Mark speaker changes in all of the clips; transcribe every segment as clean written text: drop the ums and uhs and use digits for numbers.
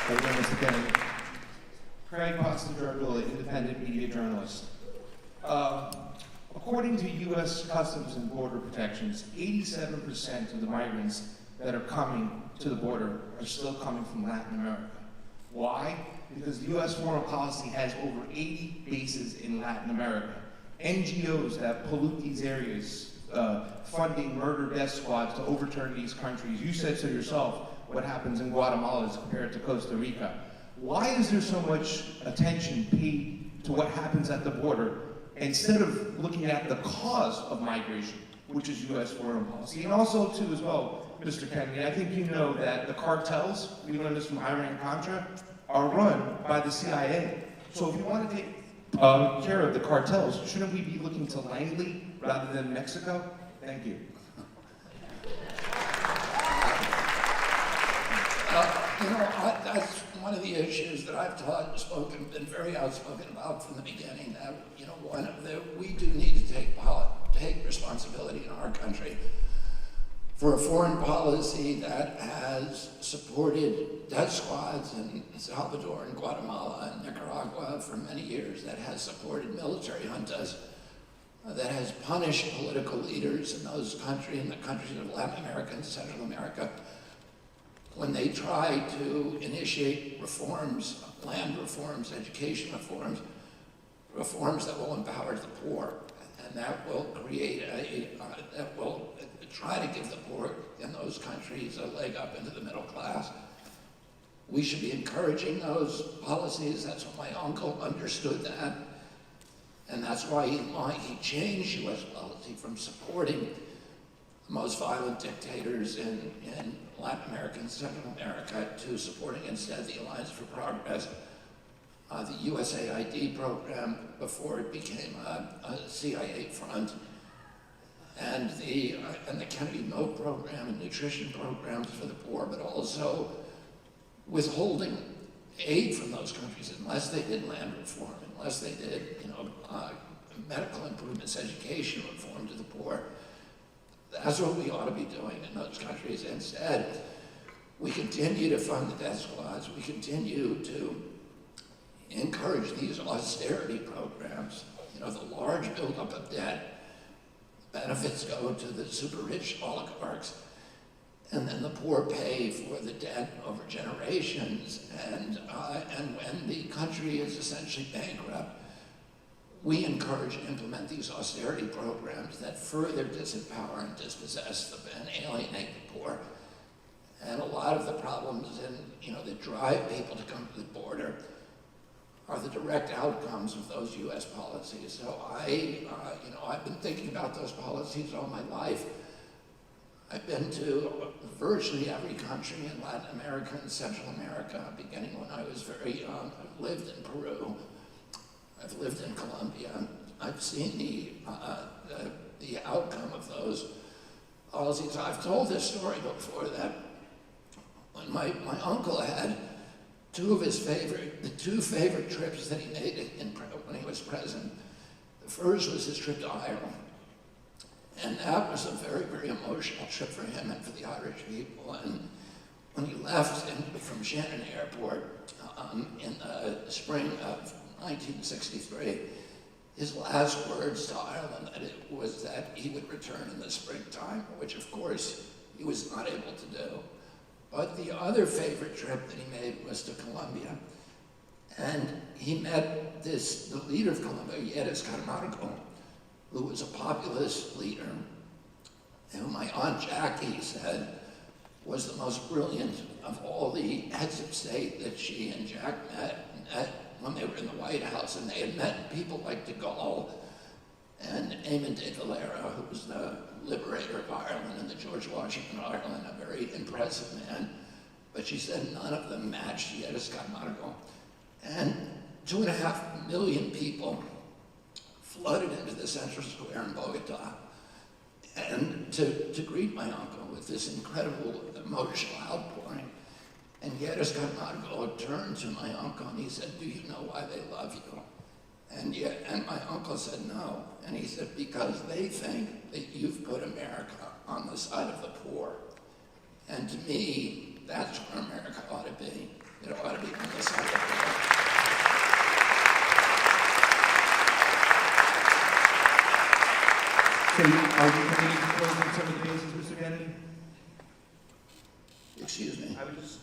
Speaker 1: Again, Mr. Kennedy. Craig Pasta Jardula, independent media journalist. According to U.S. Customs and Border Protections, 87% of the migrants that are coming to the border are still coming from Latin America. Why? Because the U.S. foreign policy has over 80 bases in Latin America. NGOs that pollute these areas, funding murder death squads to overturn these countries. You said so yourself, what happens in Guatemala is compared to Costa Rica. Why is there so much attention paid to what happens at the border instead of looking at the cause of migration, which is U.S. foreign policy? And also, too, as well, Mr. Kennedy, I think you know that the cartels, we learned this from Iran-Contra, are run by the CIA. So if you want to take care of the cartels, shouldn't we be looking to Langley rather than Mexico? Thank you.
Speaker 2: That's one of the issues that I've been very outspoken about from the beginning. That we do need to take responsibility in our country for a foreign policy that has supported death squads in Salvador and Guatemala and Nicaragua for many years, that has supported military juntas, that has punished political leaders in those countries, in the countries of Latin America and Central America, when they try to initiate reforms, land reforms, education reforms, reforms that will empower the poor, and that will create that will try to give the poor in those countries a leg up into the middle class. We should be encouraging those policies. That's why my uncle understood that, and that's why he changed U.S. policy from supporting the most violent dictators in Latin America and Central America to supporting instead the Alliance for Progress, the USAID program before it became a CIA front, and the Kennedy Milk program and nutrition programs for the poor, but also withholding aid from those countries unless they did land reform, unless they did medical improvements, education reform to the poor. That's what we ought to be doing in those countries. Instead, we continue to fund the death squads. We continue to encourage these austerity programs. The large buildup of debt, benefits go to the super rich oligarchs, and then the poor pay for the debt over generations. And when the country is essentially bankrupt, we encourage and implement these austerity programs that further disempower and dispossess and alienate the poor. And a lot of the problems that drive people to come to the border are the direct outcomes of those U.S. policies. So I've been thinking about those policies all my life. I've been to virtually every country in Latin America and Central America, beginning when I was very young. I've lived in Peru. I've lived in Colombia. I've seen the outcome of those policies. I've told this story before, that when my uncle had the two favorite trips that he made when he was president. The first was his trip to Ireland. And that was a very, very emotional trip for him and for the Irish people. And when he left from Shannon Airport in the spring of 1963, his last words to Ireland was that he would return in the springtime, which of course he was not able to do. But the other favorite trip that he made was to Colombia. And he met the leader of Colombia, Yedis Camargo, who was a populist leader, who my Aunt Jackie said was the most brilliant of all the heads of state that she and Jack met when they were in the White House. And they had met people like de Gaulle and Eamon de Valera, who was the liberator of Ireland and the George Washington of Ireland, a very impressive man. But she said none of them matched Yedis Camargo. And 2.5 million people flooded into the Central Square in Bogota and to greet my uncle with this incredible emotional outpouring. And Yedis Camargo turned to my uncle and he said, "Do you know why they love you?" And my uncle said, "No." And he said, "Because they think that you've put America on the side of the poor." And to me, that's where America ought to be. It ought to
Speaker 1: So are you committed to closing some of the bases, Mr. Kennedy?
Speaker 2: Excuse me.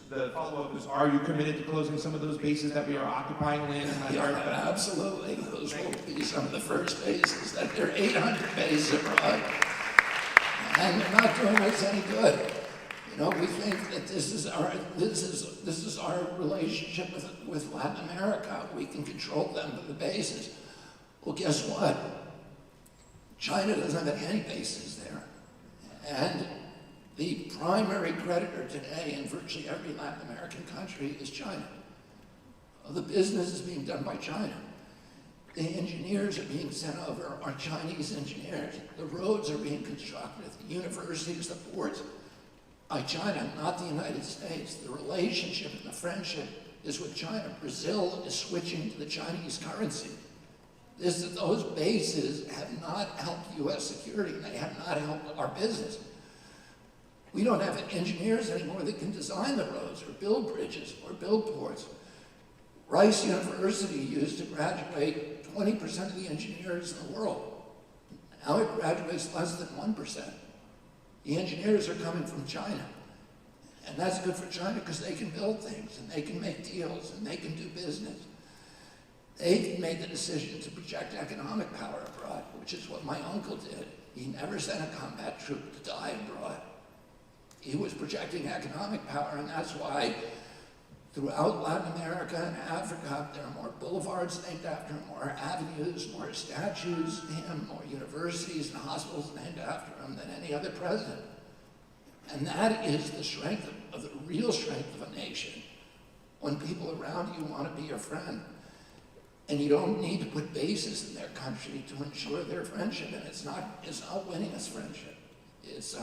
Speaker 1: The follow-up is, are you committed to closing some of those bases that we are occupying land in Latin
Speaker 2: Yeah,
Speaker 1: America?
Speaker 2: absolutely. Those will be some of the first bases. That there are 800 bases abroad, and they're not doing us any good. You know, we think that this is our relationship with Latin America. We can control them with the bases. Well, guess what? China doesn't have any bases there, and the primary creditor today in virtually every Latin American country is China. The business is being done by China. The engineers are being sent over are Chinese engineers. The roads are being constructed, the universities, the ports, by China, not the United States. The relationship and the friendship is with China. Brazil is switching to the Chinese currency. Those bases have not helped U.S. security, and they have not helped our business. We don't have engineers anymore that can design the roads or build bridges or build ports. Rice University used to graduate 20% of the engineers in the world. Now it graduates less than 1%. The engineers are coming from China. And that's good for China because they can build things and they can make deals and they can do business. They made the decision to project economic power abroad, which is what my uncle did. He never sent a combat troop to die abroad. He was projecting economic power, and that's why throughout Latin America and Africa, there are more boulevards named after him, more avenues, more statues to him, more universities and hospitals named after him than any other president. And that is the strength of the real strength of a nation, when people around you want to be your friend. And you don't need to put bases in their country to ensure their friendship, and it's not winning us friendship. It's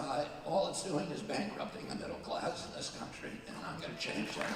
Speaker 2: all it's doing is bankrupting the middle class in this country, and I'm going to change that.